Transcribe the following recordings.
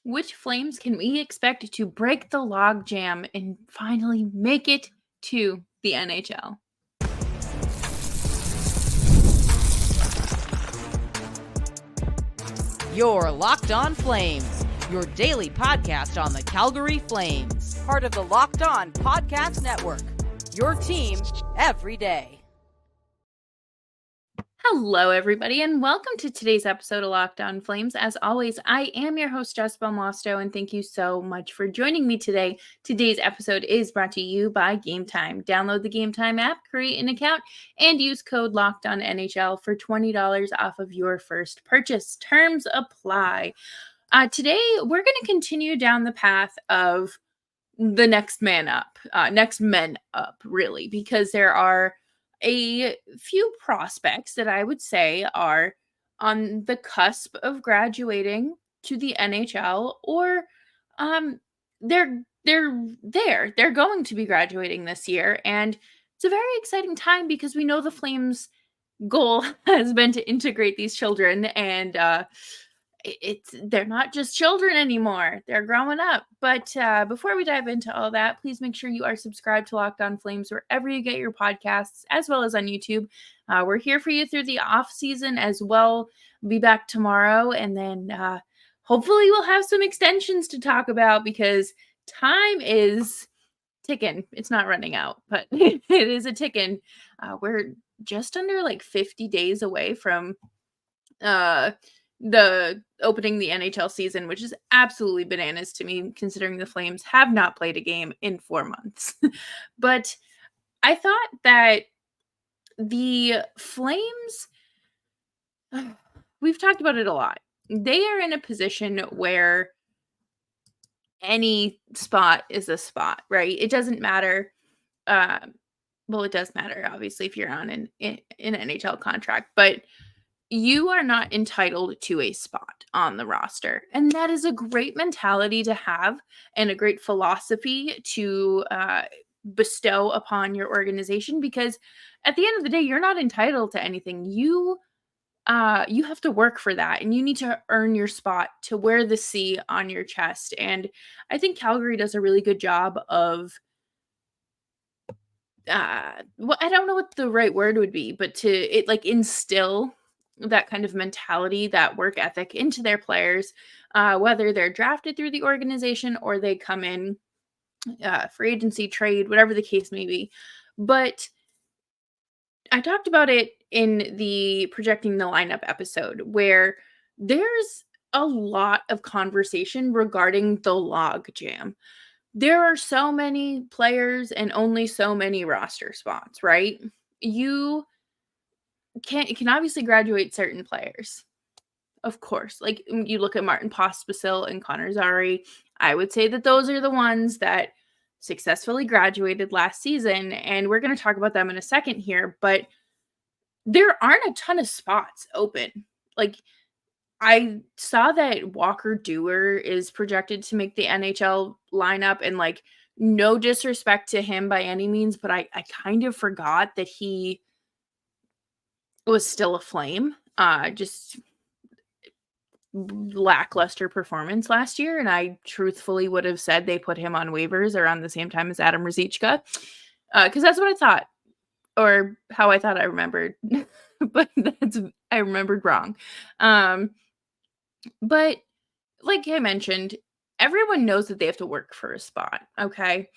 Which Flames can we expect to break the logjam and finally make it to the NHL? You're Locked On Flames, your daily podcast on the Calgary Flames. Part of the Locked On Podcast Network, your team every day. Hello, everybody, and welcome to today's episode of Locked On Flames. As always, I am your host, Jess Belmosto, and thank you so much for joining me today. Today's episode is brought to you by Game Time. Download the Game Time app, create an account, and use code LOCKEDONNHL for $20 off of your first purchase. Terms apply. Today, we're going to continue down the path of the next men up, really, because there are a few prospects that I would say are on the cusp of graduating to the NHL, or they're there. They're going to be graduating this year, and it's a very exciting time because we know the Flames' goal has been to integrate these children, and they're not just children anymore. They're growing up. But before we dive into all that, please make sure you are subscribed to Locked On Flames wherever you get your podcasts, as well as on YouTube. We're here for you through the off season as well. We'll be back tomorrow, and then hopefully we'll have some extensions to talk about because time is ticking. It's not running out, but it is a ticking. We're just under 50 days away from the opening the NHL season, which is absolutely bananas to me, considering the Flames have not played a game in 4 months. But I thought that the Flames, we've talked about it a lot. They are in a position where any spot is a spot, right? It doesn't matter. Well, it does matter, obviously, if you're on an NHL contract, but you are not entitled to a spot on the roster. And that is a great mentality to have and a great philosophy to bestow upon your organization, because at the end of the day, you're not entitled to anything. You have to work for that, and you need to earn your spot to wear the C on your chest. And I think Calgary does a really good job of well, I don't know what the right word would be, but to instill that kind of mentality, that work ethic into their players, whether they're drafted through the organization or they come in free agency, trade, whatever the case may be. But I talked about it in the projecting the lineup episode, where there's a lot of conversation regarding the log jam. There are so many players and only so many roster spots, right? You can obviously graduate certain players. Of course. Like, you look at Martin Pospisil and Connor Zary, I would say that those are the ones that successfully graduated last season, and we're going to talk about them in a second here, but there aren't a ton of spots open. Like, I saw that Walker Duehr is projected to make the NHL lineup, and no disrespect to him by any means, but I kind of forgot that he was still a Flame. Just lackluster performance last year, and I truthfully would have said they put him on waivers around the same time as Adam Ruzicka, because that's what I thought, or how I thought I remembered, but I remembered wrong. But like I mentioned, everyone knows that they have to work for a spot, okay?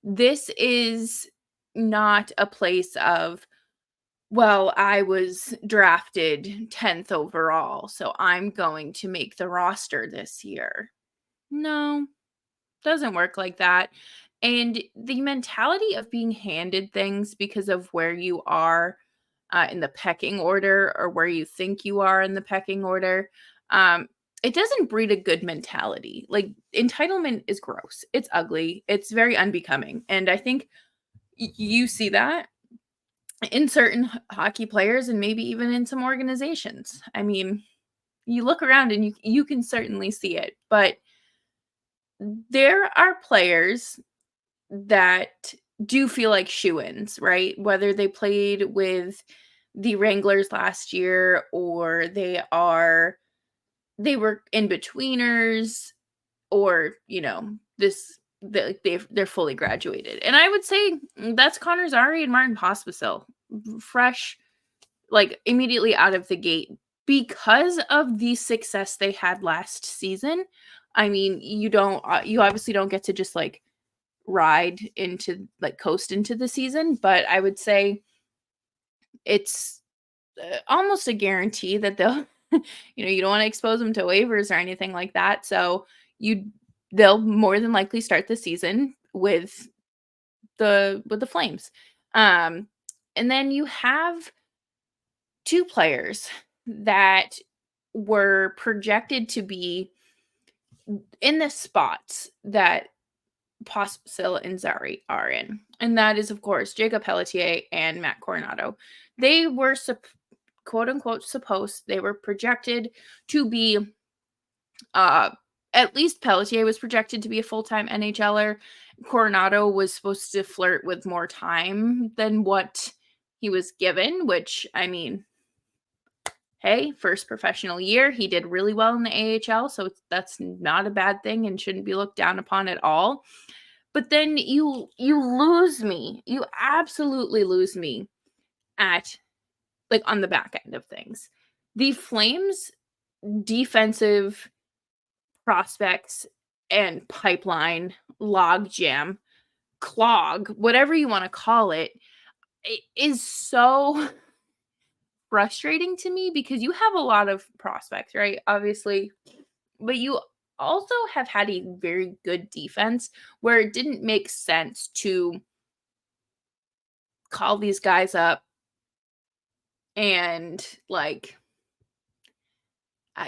This is not a place of, well, I was drafted 10th overall, so I'm going to make the roster this year. No, doesn't work like that. And the mentality of being handed things because of where you are in the pecking order, or where you think you are in the pecking order, it doesn't breed a good mentality. Like, entitlement is gross. It's ugly. It's very unbecoming. And I think you see that in certain hockey players, and maybe even in some organizations. I mean, you look around and you can certainly see it, but there are players that do feel like shoo-ins, right? Whether they played with the Wranglers last year, or they were in-betweeners. or, they're fully graduated. And I would say that's Connor Zary and Martin Pospisil, fresh, immediately out of the gate because of the success they had last season. I mean, you obviously don't get to just ride into coast into the season, but I would say it's almost a guarantee that they'll you don't want to expose them to waivers or anything like that, so they'll more than likely start the season with the Flames. And then you have two players that were projected to be in the spots that Pospisil and Zary are in. And that is, of course, Jakob Pelletier and Matt Coronato. They were quote unquote they were projected to be at least Pelletier was projected to be a full-time NHLer. Coronato was supposed to flirt with more time than what he was given, which, I mean, hey, first professional year, he did really well in the AHL, so that's not a bad thing and shouldn't be looked down upon at all. But then you lose me. You absolutely lose me at on the back end of things. The Flames defensive prospects and pipeline logjam, clog, whatever you want to call it is so frustrating to me because you have a lot of prospects, right? Obviously, but you also have had a very good defense where it didn't make sense to call these guys up and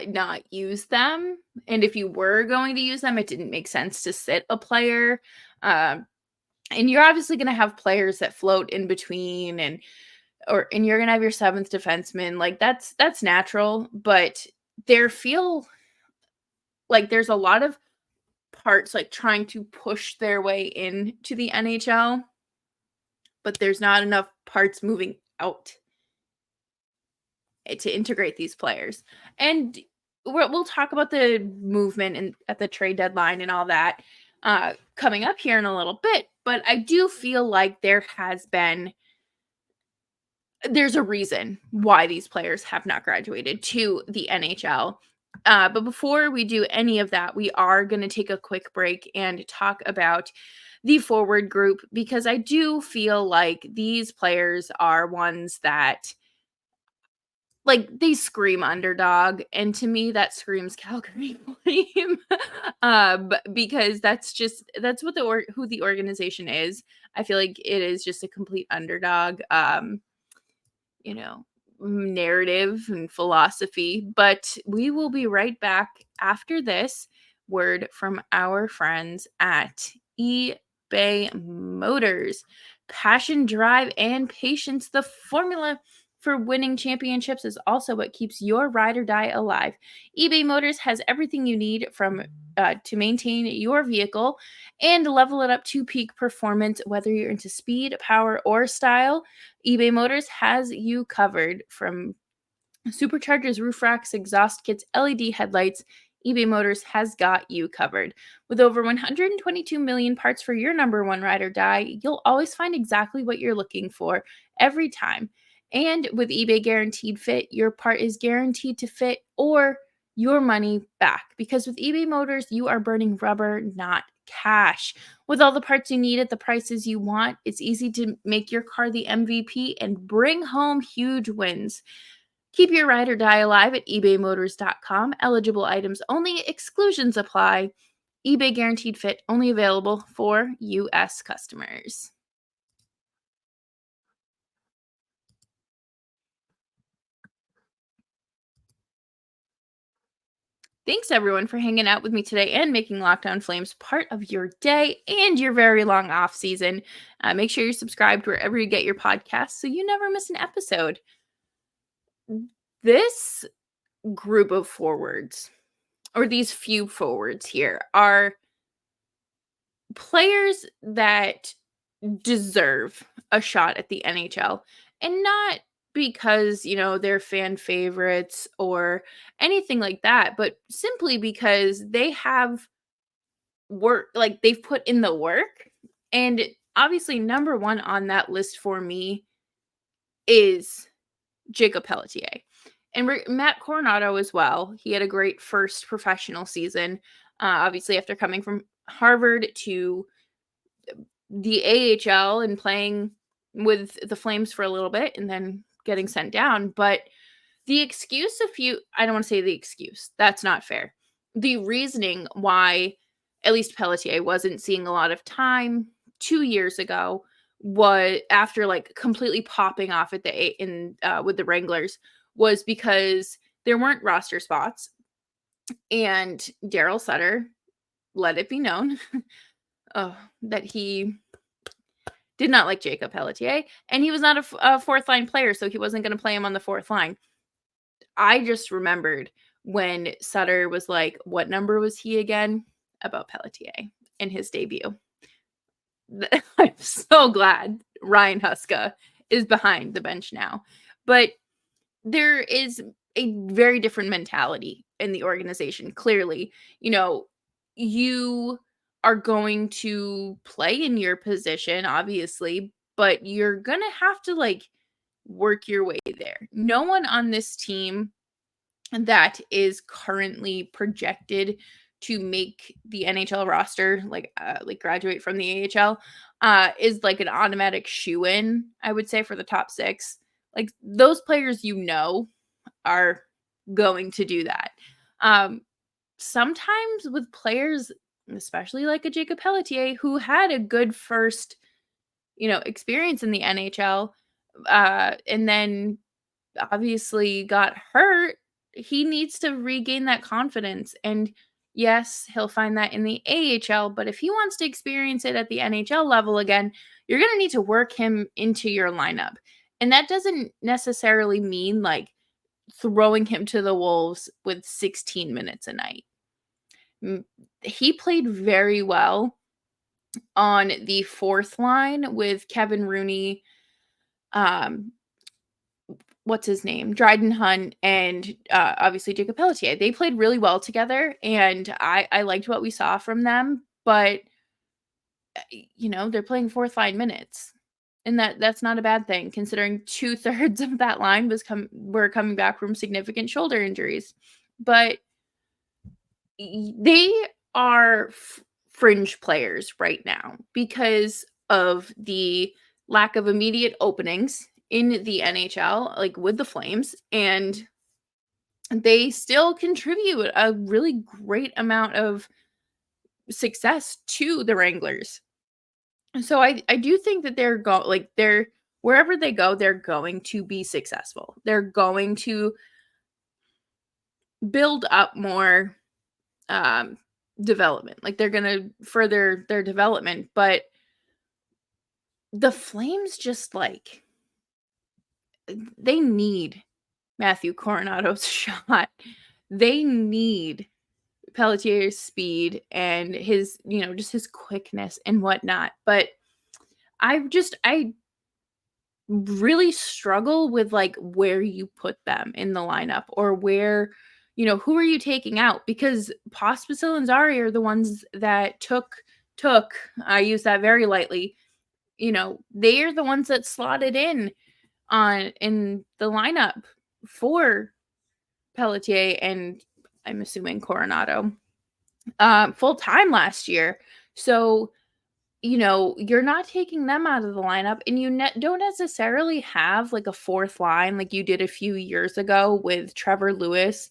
not use them. And if you were going to use them, it didn't make sense to sit a player. And you're obviously going to have players that float in between and you're going to have your seventh defenseman. That's natural, but there's a lot of parts trying to push their way into the NHL, but there's not enough parts moving out to integrate these players. And we'll talk about the movement and at the trade deadline and all that coming up here in a little bit, but I do feel like there's a reason why these players have not graduated to the NHL. But before we do any of that, we are going to take a quick break and talk about the forward group because I do feel like these players are ones that they scream underdog, and to me that screams Calgary Flame. Because that's what who the organization is. I feel like it is just a complete underdog narrative and philosophy, but we will be right back after this word from our friends at eBay Motors. Passion, drive, and patience, the formula for winning championships, is also what keeps your ride or die alive. eBay Motors has everything you need to maintain your vehicle and level it up to peak performance, whether you're into speed, power, or style. eBay Motors has you covered. From superchargers, roof racks, exhaust kits, LED headlights, eBay Motors has got you covered. With over 122 million parts for your number one ride or die, you'll always find exactly what you're looking for every time. And with eBay Guaranteed Fit, your part is guaranteed to fit or your money back. Because with eBay Motors, you are burning rubber, not cash. With all the parts you need at the prices you want, it's easy to make your car the MVP and bring home huge wins. Keep your ride or die alive at ebaymotors.com. Eligible items only. Exclusions apply. eBay Guaranteed Fit only available for U.S. customers. Thanks, everyone, for hanging out with me today and making Locked On Flames part of your day and your very long off season. Make sure you're subscribed wherever you get your podcasts so you never miss an episode. This group of forwards, or these few forwards here, are players that deserve a shot at the NHL, and not because, they're fan favorites or anything like that, but simply because they have work, like they've put in the work. And obviously number one on that list for me is Jakob Pelletier. And Matt Coronato as well. He had a great first professional season. Obviously, after coming from Harvard to the AHL and playing with the Flames for a little bit and then getting sent down. But the excuse, I don't want to say the excuse, that's not fair. The reasoning why at least Pelletier wasn't seeing a lot of time 2 years ago was after like completely popping off at with the Wranglers was because there weren't roster spots, and Daryl Sutter let it be known that he did not like Jakob Pelletier, and he was not a fourth line player, so he wasn't going to play him on the fourth line. I just remembered when Sutter was like, what number was he again? About Pelletier in his debut. I'm so glad Ryan Huska is behind the bench now. But there is a very different mentality in the organization. Clearly, you are going to play in your position, obviously, but you're going to have to like work your way there. No one on this team that is currently projected to make the NHL roster, like graduate from the AHL, is like an automatic shoo-in, I would say, for the top 6. Like those players, are going to do that. Sometimes with players, especially like a Jakob Pelletier, who had a good first, experience in the NHL, and then obviously got hurt, he needs to regain that confidence. And yes, he'll find that in the AHL, but if he wants to experience it at the NHL level again, you're going to need to work him into your lineup. And that doesn't necessarily mean like throwing him to the wolves with 16 minutes a night. He played very well on the fourth line with Kevin Rooney, what's his name? Dryden Hunt, and obviously Jakob Pelletier. They played really well together, and I liked what we saw from them. But they're playing fourth line minutes, and that's not a bad thing considering 2/3 of that line were coming back from significant shoulder injuries. But they are fringe players right now because of the lack of immediate openings in the NHL, like with the Flames, and they still contribute a really great amount of success to the Wranglers. So I do think that they're wherever they go, they're going to be successful. They're going to build up more development. Like they're going to further their development, but the Flames just like they need Matthew Coronato's shot. They need Pelletier's speed and his, just his quickness and whatnot. But I really struggle with like where you put them in the lineup or where, who are you taking out? Because Pospisil and Zari are the ones that took, I use that very lightly, they are the ones that slotted in the lineup for Pelletier and I'm assuming Coronato full time last year. So, you're not taking them out of the lineup, and you don't necessarily have like a fourth line like you did a few years ago with Trevor Lewis,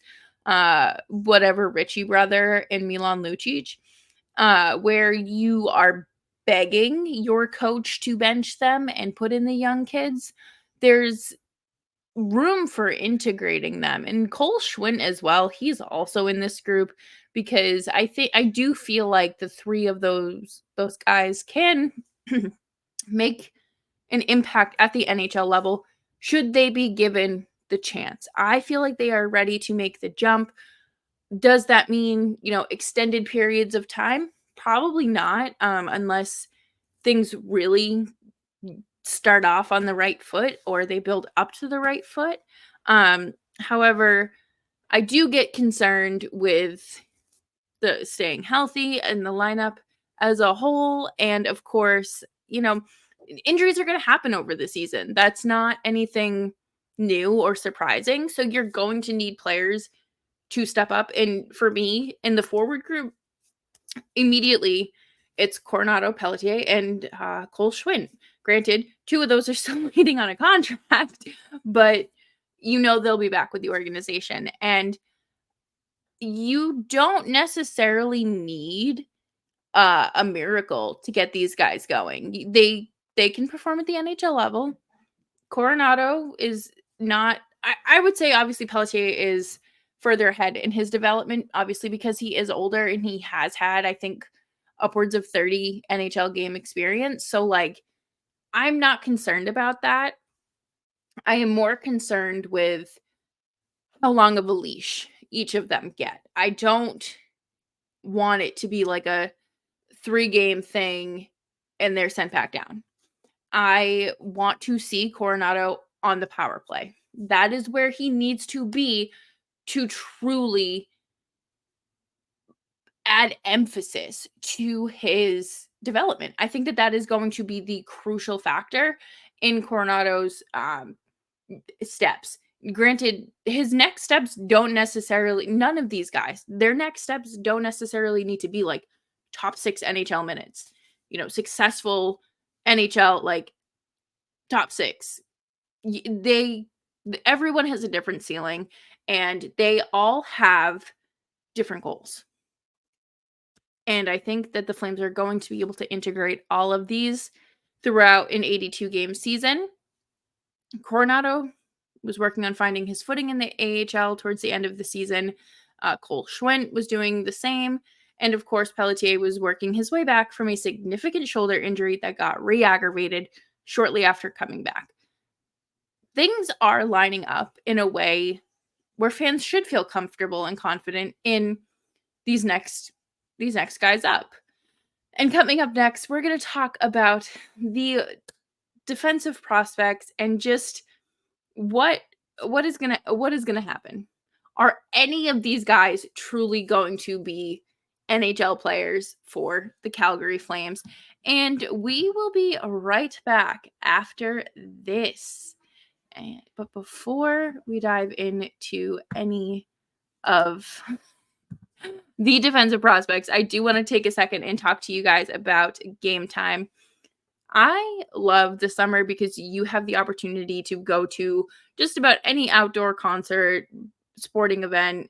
whatever Richie brother, and Milan Lucic, where you are begging your coach to bench them and put in the young kids. There's room for integrating them, and Cole Schwinn as well. He's also in this group because I do feel like the three of those guys can make an impact at the NHL level should they be given the chance. I feel like they are ready to make the jump. Does that mean, extended periods of time? Probably not, unless things really start off on the right foot or they build up to the right foot. However, I do get concerned with the staying healthy and the lineup as a whole. And of course, injuries are going to happen over the season. That's not anything new or surprising. So you're going to need players to step up. And for me, in the forward group, immediately it's Coronato, Pelletier, and Cole Schwinn. Granted, 2 of those are still waiting on a contract, but they'll be back with the organization. And you don't necessarily need a miracle to get these guys going. They can perform at the NHL level. Coronato is not. I would say obviously Pelletier is further ahead in his development, obviously because he is older and he has had, I think, upwards of 30 NHL game experience. So I'm not concerned about that. I am more concerned with how long of a leash each of them get. I don't want it to be like a 3-game thing and they're sent back down. I want to see Coronato on the power play. That is where he needs to be to truly add emphasis to his development. I think that is going to be the crucial factor in Coronato's steps. Granted, his next steps don't necessarily, none of these guys, their next steps don't necessarily need to be like top 6 NHL minutes, successful NHL, top 6. Everyone has a different ceiling and they all have different goals. And I think that the Flames are going to be able to integrate all of these throughout an 82-game season. Coronato was working on finding his footing in the AHL towards the end of the season. Cole Schwinn was doing the same. And of course, Pelletier was working his way back from a significant shoulder injury that got re-aggravated shortly after coming back. Things are lining up in a way where fans should feel comfortable and confident in these next guys up. And coming up next, we're going to talk about the defensive prospects and just what is going to happen. Are any of these guys truly going to be NHL players for the Calgary Flames? And we will be right back after this. But before we dive into any of the defensive prospects, I do want to take a second and talk to you guys about Game Time. I love the summer because you have the opportunity to go to just about any outdoor concert, sporting event,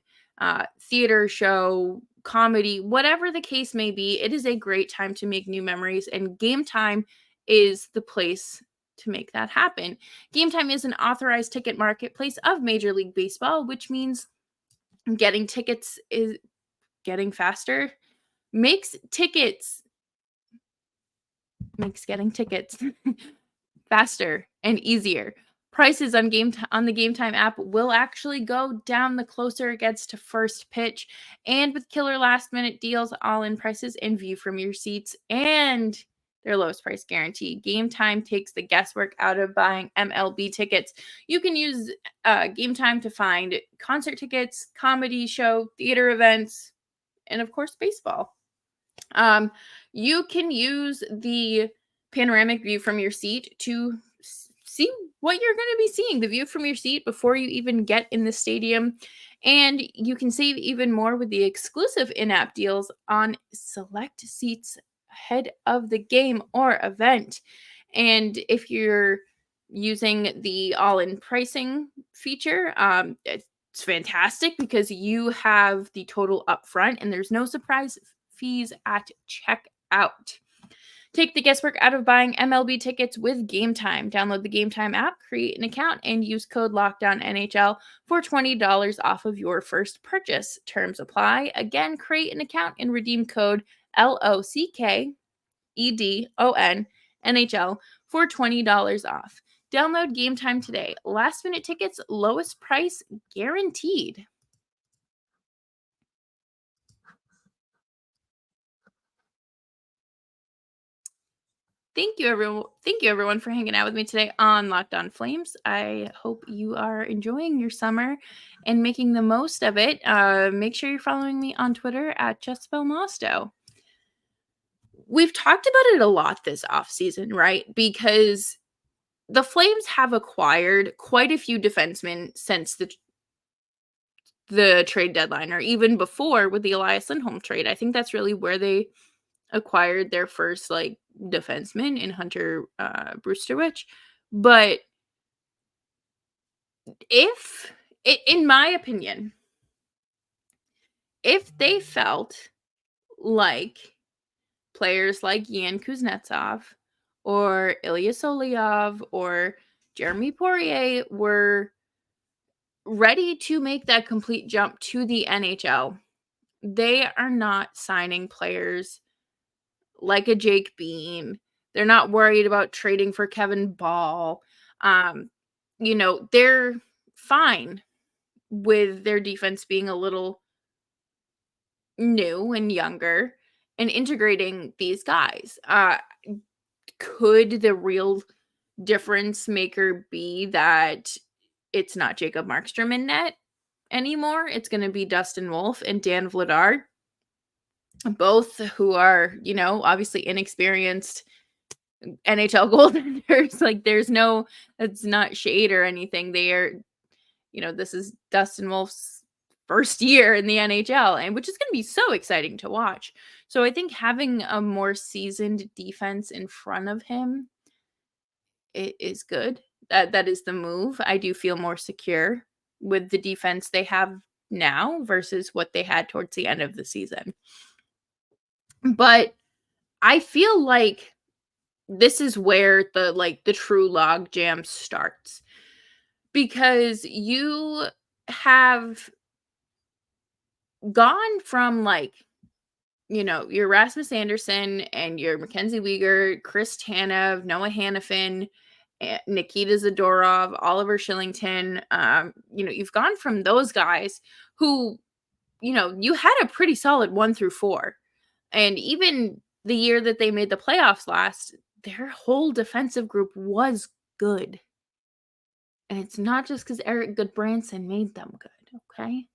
theater show, comedy, whatever the case may be. It is a great time to make new memories, and Game Time is the place to make that happen. Game Time is an authorized ticket marketplace of Major League Baseball, which means getting tickets is getting faster, makes getting tickets faster and easier. Prices on the Game Time app will actually go down the closer it gets to first pitch, and with killer last minute deals, all-in prices, and view from your seats, and their lowest price guarantee. Game Time takes the guesswork out of buying MLB tickets. You can use Game Time to find concert tickets, comedy show, theater events, and of course, baseball. You can use the panoramic view from your seat to see what you're going to be seeing, the view from your seat before you even get in the stadium. And you can save even more with the exclusive in-app deals on select seats ahead of the game or event. And if you're using the all-in pricing feature, it's fantastic because you have the total upfront and there's no surprise fees at checkout. Take the guesswork out of buying MLB tickets with Game Time. Download the Game Time app, create an account, and use code LOCKDOWNNHL for $20 off of your first purchase. Terms apply. Again, create an account and redeem code LOCKEDONNHL for $20 off. Download Game Time today. Last minute tickets, lowest price guaranteed. Thank you, everyone. Thank you, everyone, for hanging out with me today on Locked On Flames. I hope you are enjoying your summer and making the most of it. Make sure you're following me on Twitter at Jess Belmosto. We've talked about it a lot this offseason, right? Because the Flames have acquired quite a few defensemen since the trade deadline, or even before with the Elias Lindholm trade. I think that's really where they acquired their first defenseman in Hunter Brewsterwich. But if, in my opinion, if they felt like players like Yan Kuznetsov or Ilya Solyov or Jeremy Poirier were ready to make that complete jump to the NHL, they are not signing players like a Jake Bean. They're not worried about trading for Kevin Ball. They're fine with their defense being a little new and younger and integrating these guys. Could the real difference maker be that it's not Jacob Markstrom in net anymore? It's going to be Dustin Wolf and Dan Vladar, both who are, obviously inexperienced NHL goaltenders. It's not shade or anything. They are, this is Dustin Wolf's first year in the NHL, and which is going to be so exciting to watch. So I think having a more seasoned defense in front of him is good. That is the move. I do feel more secure with the defense they have now versus what they had towards the end of the season. But I feel like this is where the true log jam starts, because you have gone from your Rasmus Anderson and your Mackenzie Weegar, Chris Tanev, Noah Hannafin, Nikita Zadorov, Oliver Shillington. You've gone from those guys who, you had a pretty solid 1 through 4. And even the year that they made the playoffs last, their whole defensive group was good. And it's not just because Eric Goodbranson made them good, okay?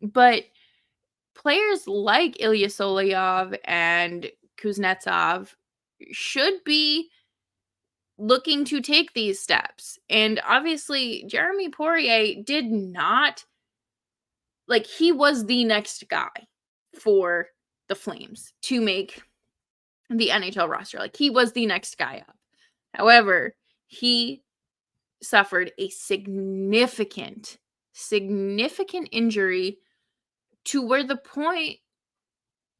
But players like Ilya Solyov and Kuznetsov should be looking to take these steps. And obviously, Jeremy Poirier did not, he was the next guy for the Flames to make the NHL roster. He was the next guy up. However, he suffered a significant injury to where the point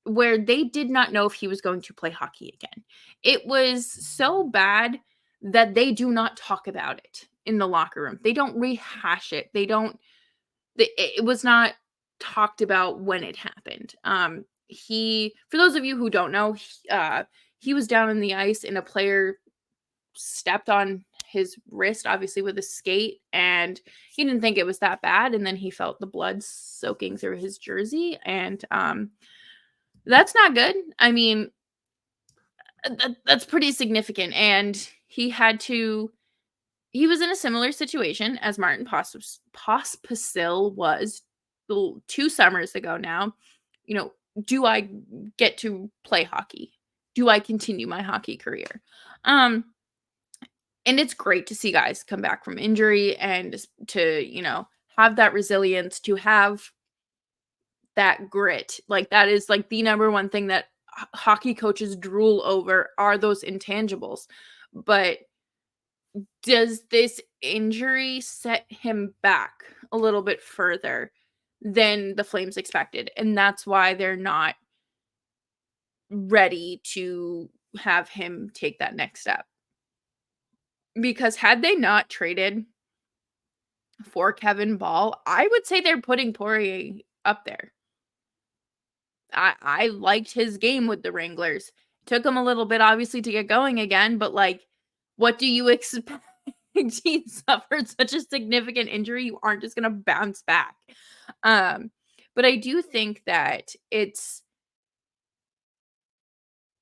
where they did not know if he was going to play hockey again. It was so bad that they do not talk about it in the locker room. They don't rehash it. It was not talked about when it happened. For those of you who don't know, he was down in the ice and a player stepped on his wrist, obviously with a skate, and he didn't think it was that bad. And then he felt the blood soaking through his jersey, and that's not good. I mean, that's pretty significant. And he was in a similar situation as Martin Pospisil was 2 summers ago now. Do I get to play hockey? Do I continue my hockey career? And it's great to see guys come back from injury and to, have that resilience, to have that grit. That is the number one thing that hockey coaches drool over, are those intangibles. But does this injury set him back a little bit further than the Flames expected? And that's why they're not ready to have him take that next step. Because had they not traded for Kevin Ball, I would say they're putting Poirier up there. I liked his game with the Wranglers. Took him a little bit, obviously, to get going again, but what do you expect? He suffered such a significant injury. You aren't just going to bounce back. But I do think that it's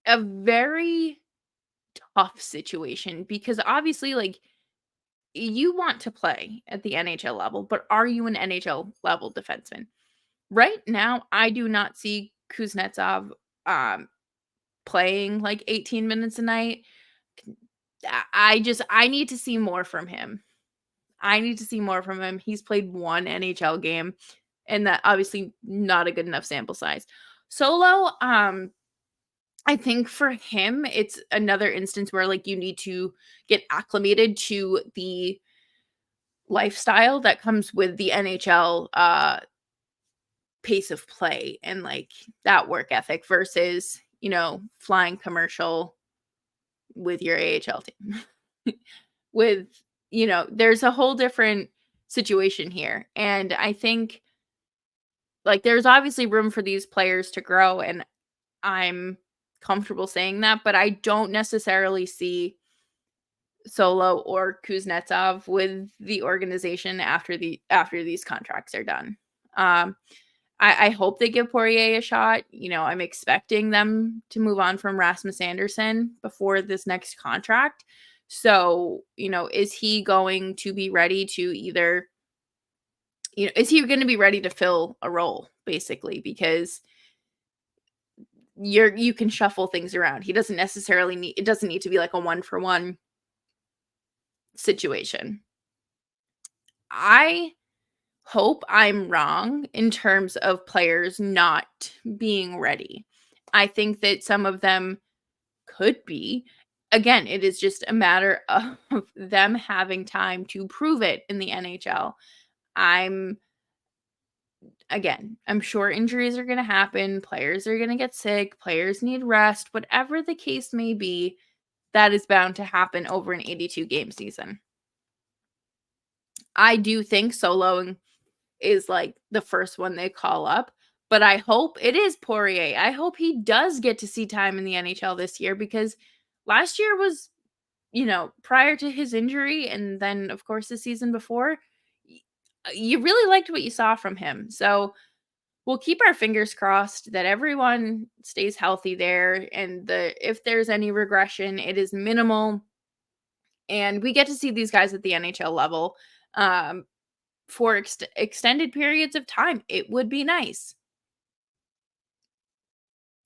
a very tough situation because obviously, like, you want to play at the NHL level, but are you an NHL level defenseman? Right now, I do not see Kuznetsov playing like 18 minutes a night. I need to see more from him. I need to see more from him. He's played one NHL game, and that obviously not a good enough sample size. Solo, I think for him, it's another instance where like you need to get acclimated to the lifestyle that comes with the NHL pace of play and like that work ethic versus, flying commercial with your AHL team. with, there's a whole different situation here. And I think like there's obviously room for these players to grow, and I'm comfortable saying that, but I don't necessarily see Solo or Kuznetsov with the organization after these contracts are done. I hope they give Poirier a shot. I'm expecting them to move on from Rasmus Anderson before this next contract. So, is he going to be ready to either, is he going to be ready to fill a role basically? Because you can shuffle things around. He doesn't necessarily it doesn't need to be like a 1-for-1 situation. I hope I'm wrong in terms of players not being ready. I think that some of them could be. Again, it is just a matter of them having time to prove it in the NHL. I'm sure injuries are going to happen. Players are going to get sick. Players need rest. Whatever the case may be, that is bound to happen over an 82 game season. I do think soloing is like the first one they call up, but I hope it is Poirier. I hope he does get to see time in the NHL this year because last year was, prior to his injury and then of course the season before, you really liked what you saw from him. So we'll keep our fingers crossed that everyone stays healthy there, and if there's any regression, it is minimal, and we get to see these guys at the NHL level for extended periods of time. It would be nice.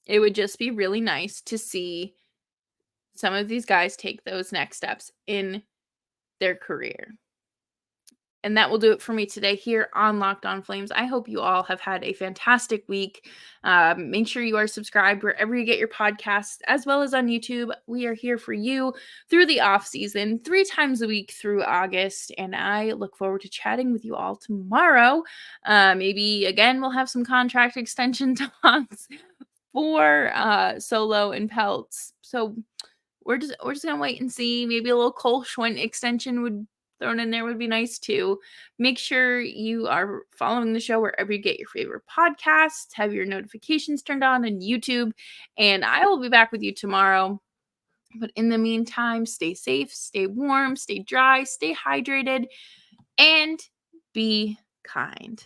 It would just be really nice to see some of these guys take those next steps in their career. And that will do it for me today here on Locked On Flames. I hope you all have had a fantastic week. Make sure you are subscribed wherever you get your podcasts, as well as on YouTube. We are here for you through the off season, 3 times a week through August. And I look forward to chatting with you all tomorrow. Maybe, again, we'll have some contract extension talks for Solo and Pelts. So we're just gonna wait and see. Maybe a little Cole Schwint extension thrown in there would be nice too. Make sure you are following the show wherever you get your favorite podcasts. Have your notifications turned on YouTube, and I will be back with you tomorrow. But in the meantime, stay safe, stay warm, stay dry, stay hydrated, and be kind.